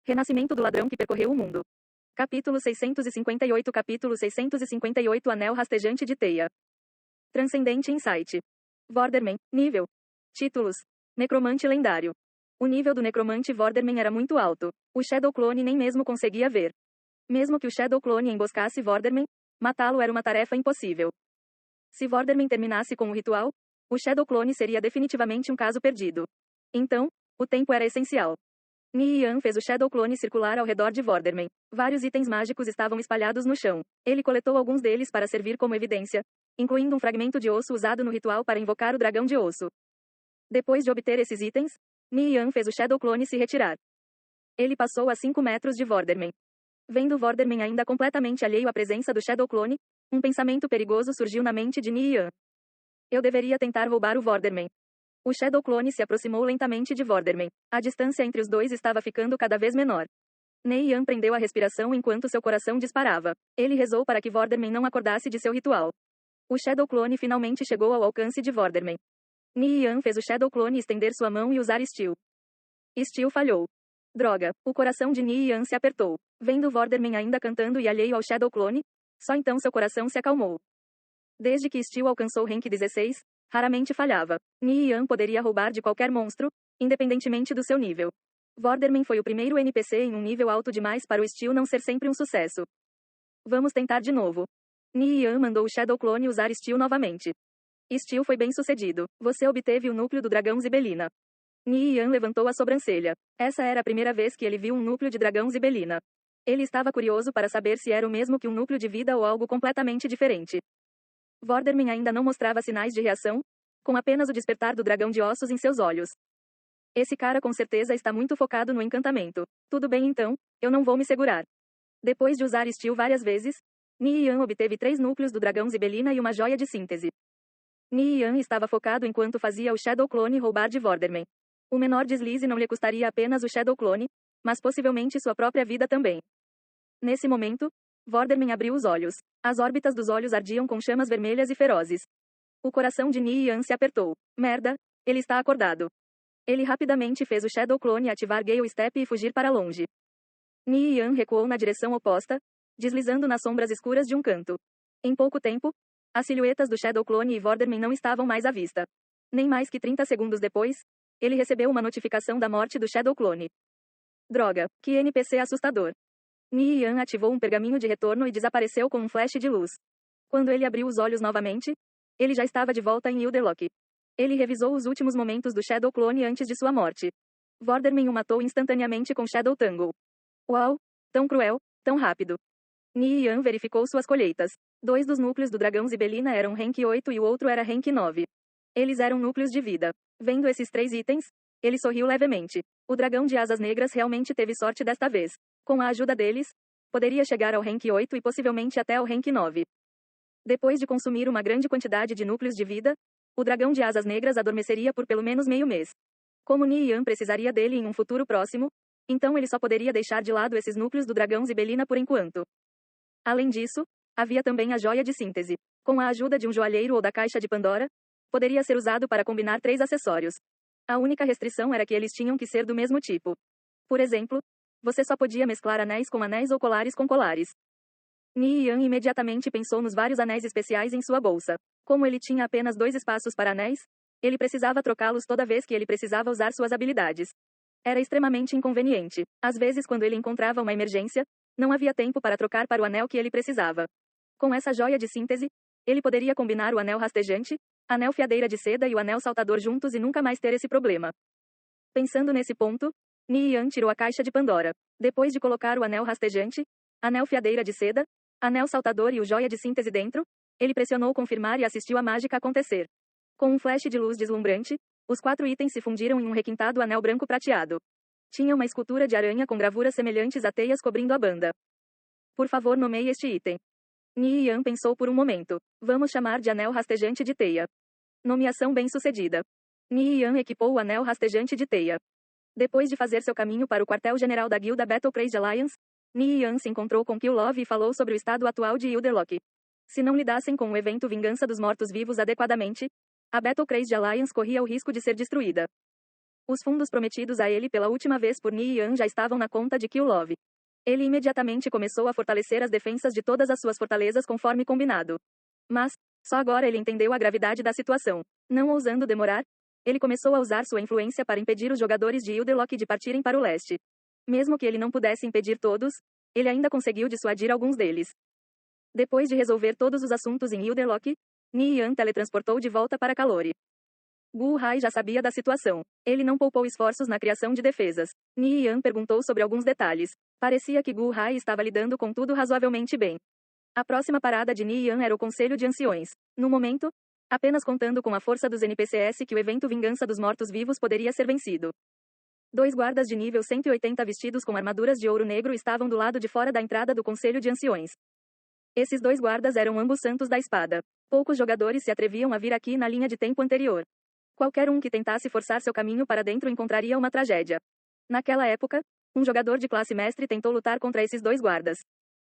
Renascimento do ladrão que percorreu o mundo. Capítulo 658 Anel rastejante de teia. Transcendente Insight. Vorderman, nível. Títulos. Necromante lendário. O nível do necromante Vorderman era muito alto. O Shadow Clone nem mesmo conseguia ver. Mesmo que o Shadow Clone emboscasse Vorderman, matá-lo era uma tarefa impossível. Se Vorderman terminasse com o ritual, o Shadow Clone seria definitivamente um caso perdido. Então, o tempo era essencial. Nian fez o Shadow Clone circular ao redor de Vorderman. Vários itens mágicos estavam espalhados no chão. Ele coletou alguns deles para servir como evidência, incluindo um fragmento de osso usado no ritual para invocar o dragão de osso. Depois de obter esses itens, Nian fez o Shadow Clone se retirar. Ele passou a 5 metros de Vorderman. Vendo Vorderman ainda completamente alheio à presença do Shadow Clone, um pensamento perigoso surgiu na mente de Nian. Eu deveria tentar roubar o Vorderman. O Shadow Clone se aproximou lentamente de Vorderman. A distância entre os dois estava ficando cada vez menor. Nian prendeu a respiração enquanto seu coração disparava. Ele rezou para que Vorderman não acordasse de seu ritual. O Shadow Clone finalmente chegou ao alcance de Vorderman. Nian fez o Shadow Clone estender sua mão e usar Steel. Steel falhou. Droga, o coração de Nian se apertou. Vendo Vorderman ainda cantando e alheio ao Shadow Clone, só então seu coração se acalmou. Desde que Steel alcançou rank 16, raramente falhava. Nian poderia roubar de qualquer monstro, independentemente do seu nível. Vorderman foi o primeiro NPC em um nível alto demais para o Steel não ser sempre um sucesso. Vamos tentar de novo. Nian mandou o Shadow Clone usar Steel novamente. Steel foi bem sucedido. Você obteve o núcleo do dragão Zibelina. Nian levantou a sobrancelha. Essa era a primeira vez que ele viu um núcleo de dragão Zibelina. Ele estava curioso para saber se era o mesmo que um núcleo de vida ou algo completamente diferente. Vorderman ainda não mostrava sinais de reação, com apenas o despertar do dragão de ossos em seus olhos. Esse cara com certeza está muito focado no encantamento. Tudo bem então, eu não vou me segurar. Depois de usar Steel várias vezes, Nian obteve 3 núcleos do dragão Zibelina e uma joia de síntese. Nian estava focado enquanto fazia o Shadow Clone roubar de Vorderman. O menor deslize não lhe custaria apenas o Shadow Clone, mas possivelmente sua própria vida também. Nesse momento, Vorderman abriu os olhos. As órbitas dos olhos ardiam com chamas vermelhas e ferozes. O coração de Nian se apertou. Merda, ele está acordado. Ele rapidamente fez o Shadow Clone ativar Gale Step e fugir para longe. Nian recuou na direção oposta, deslizando nas sombras escuras de um canto. Em pouco tempo, as silhuetas do Shadow Clone e Vorderman não estavam mais à vista. Nem mais que 30 segundos depois, ele recebeu uma notificação da morte do Shadow Clone. Droga, que NPC assustador. Nian ativou um pergaminho de retorno e desapareceu com um flash de luz. Quando ele abriu os olhos novamente, ele já estava de volta em Elderlock. Ele revisou os últimos momentos do Shadow Clone antes de sua morte. Vorderman o matou instantaneamente com Shadow Tangle. Uau! Tão cruel, tão rápido. Nian verificou suas colheitas. 2 dos núcleos do dragão Zibelina eram rank 8 e o outro era rank 9. Eles eram núcleos de vida. Vendo esses 3 itens, ele sorriu levemente. O dragão de asas negras realmente teve sorte desta vez. Com a ajuda deles, poderia chegar ao rank 8 e possivelmente até ao rank 9. Depois de consumir uma grande quantidade de núcleos de vida, o dragão de asas negras adormeceria por pelo menos meio mês. Como Nian precisaria dele em um futuro próximo, então ele só poderia deixar de lado esses núcleos do dragão Zibelina por enquanto. Além disso, havia também a joia de síntese. Com a ajuda de um joalheiro ou da caixa de Pandora, poderia ser usado para combinar 3 acessórios. A única restrição era que eles tinham que ser do mesmo tipo. Por exemplo, você só podia mesclar anéis com anéis ou colares com colares. Nian imediatamente pensou nos vários anéis especiais em sua bolsa. Como ele tinha apenas 2 espaços para anéis, ele precisava trocá-los toda vez que ele precisava usar suas habilidades. Era extremamente inconveniente. Às vezes, quando ele encontrava uma emergência, não havia tempo para trocar para o anel que ele precisava. Com essa joia de síntese, ele poderia combinar o anel rastejante, anel fiadeira de seda e o anel saltador juntos e nunca mais ter esse problema. Pensando nesse ponto, Nian tirou a caixa de Pandora. Depois de colocar o anel rastejante, anel fiadeira de seda, anel saltador e o joia de síntese dentro, ele pressionou confirmar e assistiu a mágica acontecer. Com um flash de luz deslumbrante, os 4 itens se fundiram em um requintado anel branco prateado. Tinha uma escultura de aranha com gravuras semelhantes a teias cobrindo a banda. Por favor, nomeie este item. Nian pensou por um momento. Vamos chamar de anel rastejante de teia. Nomeação bem-sucedida. Nian equipou o anel rastejante de teia. Depois de fazer seu caminho para o quartel-general da guilda Battle Crazed Alliance, Nian se encontrou com Killove e falou sobre o estado atual de Elderlock. Se não lidassem com o evento Vingança dos Mortos-Vivos adequadamente, a Battle Crazed Alliance corria o risco de ser destruída. Os fundos prometidos a ele pela última vez por Ni Yan já estavam na conta de Kyulov. Ele imediatamente começou a fortalecer as defensas de todas as suas fortalezas conforme combinado. Mas, só agora ele entendeu a gravidade da situação. Não ousando demorar, ele começou a usar sua influência para impedir os jogadores de Ildelok de partirem para o leste. Mesmo que ele não pudesse impedir todos, ele ainda conseguiu dissuadir alguns deles. Depois de resolver todos os assuntos em Ildelok, Ni Yan teletransportou de volta para Kalori. Gu Hai já sabia da situação. Ele não poupou esforços na criação de defesas. Ni Yan perguntou sobre alguns detalhes. Parecia que Gu Hai estava lidando com tudo razoavelmente bem. A próxima parada de Ni Yan era o Conselho de Anciões. No momento, apenas contando com a força dos NPCs que o evento Vingança dos Mortos-Vivos poderia ser vencido. 2 guardas de nível 180 vestidos com armaduras de ouro negro estavam do lado de fora da entrada do Conselho de Anciões. Esses 2 guardas eram ambos santos da espada. Poucos jogadores se atreviam a vir aqui na linha de tempo anterior. Qualquer um que tentasse forçar seu caminho para dentro encontraria uma tragédia. Naquela época, um jogador de classe mestre tentou lutar contra esses 2 guardas.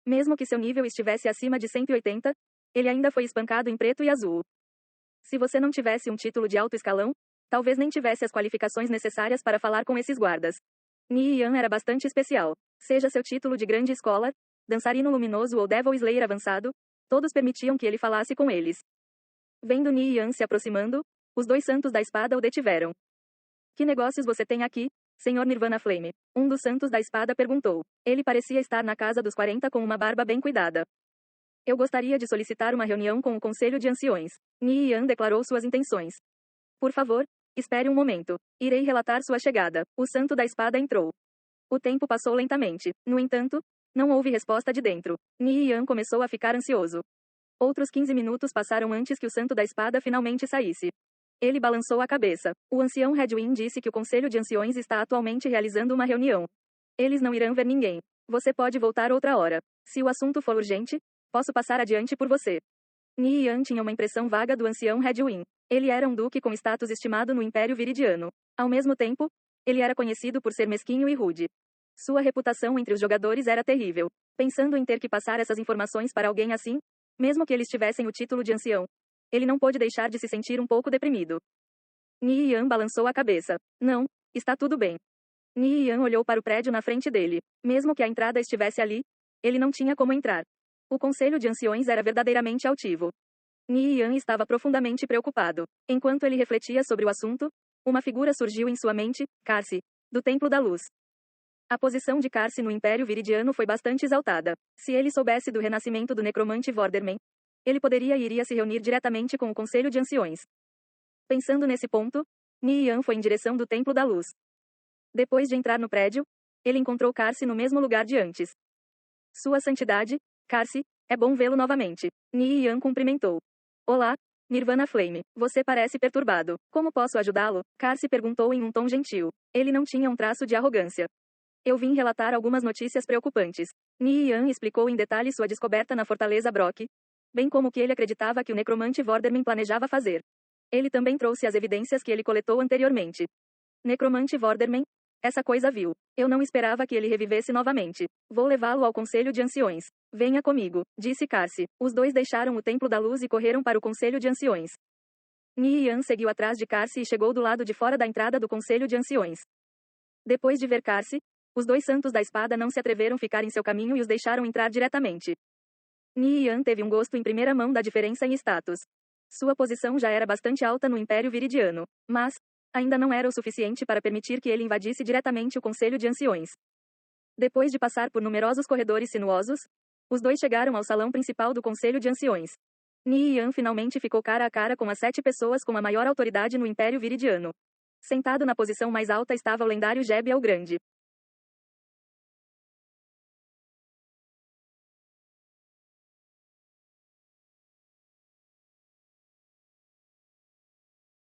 Mesmo que seu nível estivesse acima de 180, ele ainda foi espancado em preto e azul. Se você não tivesse um título de alto escalão, talvez nem tivesse as qualificações necessárias para falar com esses guardas. Ni Yan era bastante especial. Seja seu título de grande escola, dançarino luminoso ou Devil Slayer avançado, todos permitiam que ele falasse com eles. Vendo Ni Yan se aproximando, os 2 santos da espada o detiveram. Que negócios você tem aqui, Senhor Nirvana Flame? Um dos santos da espada perguntou. Ele parecia estar na casa dos 40 com uma barba bem cuidada. Eu gostaria de solicitar uma reunião com o Conselho de Anciões. Ni Yan declarou suas intenções. Por favor, espere um momento. Irei relatar sua chegada. O santo da espada entrou. O tempo passou lentamente. No entanto, não houve resposta de dentro. Ni Yan começou a ficar ansioso. Outros 15 minutos passaram antes que o santo da espada finalmente saísse. Ele balançou a cabeça. O ancião Redwin disse que o Conselho de Anciões está atualmente realizando uma reunião. Eles não irão ver ninguém. Você pode voltar outra hora. Se o assunto for urgente, posso passar adiante por você. Ni Yan tinha uma impressão vaga do ancião Redwin. Ele era um duque com status estimado no Império Viridiano. Ao mesmo tempo, ele era conhecido por ser mesquinho e rude. Sua reputação entre os jogadores era terrível. Pensando em ter que passar essas informações para alguém assim, mesmo que eles tivessem o título de ancião, ele não pôde deixar de se sentir um pouco deprimido. Ni Yan balançou a cabeça. Não, está tudo bem. Ni Yan olhou para o prédio na frente dele. Mesmo que a entrada estivesse ali, ele não tinha como entrar. O Conselho de Anciões era verdadeiramente altivo. Ni Yan estava profundamente preocupado. Enquanto ele refletia sobre o assunto, uma figura surgiu em sua mente, Karsi, do Templo da Luz. A posição de Karsi no Império Viridiano foi bastante exaltada. Se ele soubesse do renascimento do necromante Vorderman, ele poderia e iria se reunir diretamente com o Conselho de Anciões. Pensando nesse ponto, Ni Yan foi em direção do Templo da Luz. Depois de entrar no prédio, ele encontrou Karsi no mesmo lugar de antes. Sua Santidade, Karsi, é bom vê-lo novamente. Ni Yan cumprimentou. Olá, Nirvana Flame. Você parece perturbado. Como posso ajudá-lo? Karsi perguntou em um tom gentil. Ele não tinha um traço de arrogância. Eu vim relatar algumas notícias preocupantes. Ni Yan explicou em detalhe sua descoberta na Fortaleza Brock, bem como o que ele acreditava que o necromante Vorderman planejava fazer. Ele também trouxe as evidências que ele coletou anteriormente. Necromante Vorderman? Essa coisa vil. Eu não esperava que ele revivesse novamente. Vou levá-lo ao Conselho de Anciões. Venha comigo, disse Karsi. Os 2 deixaram o Templo da Luz e correram para o Conselho de Anciões. Ni Yan seguiu atrás de Karsi e chegou do lado de fora da entrada do Conselho de Anciões. Depois de ver Karsi, os 2 santos da espada não se atreveram a ficar em seu caminho e os deixaram entrar diretamente. Ni Yan teve um gosto em primeira mão da diferença em status. Sua posição já era bastante alta no Império Viridiano, mas ainda não era o suficiente para permitir que ele invadisse diretamente o Conselho de Anciões. Depois de passar por numerosos corredores sinuosos, os 2 chegaram ao salão principal do Conselho de Anciões. Ni Yan finalmente ficou cara a cara com as 7 pessoas com a maior autoridade no Império Viridiano. Sentado na posição mais alta estava o lendário Jeb el Grande.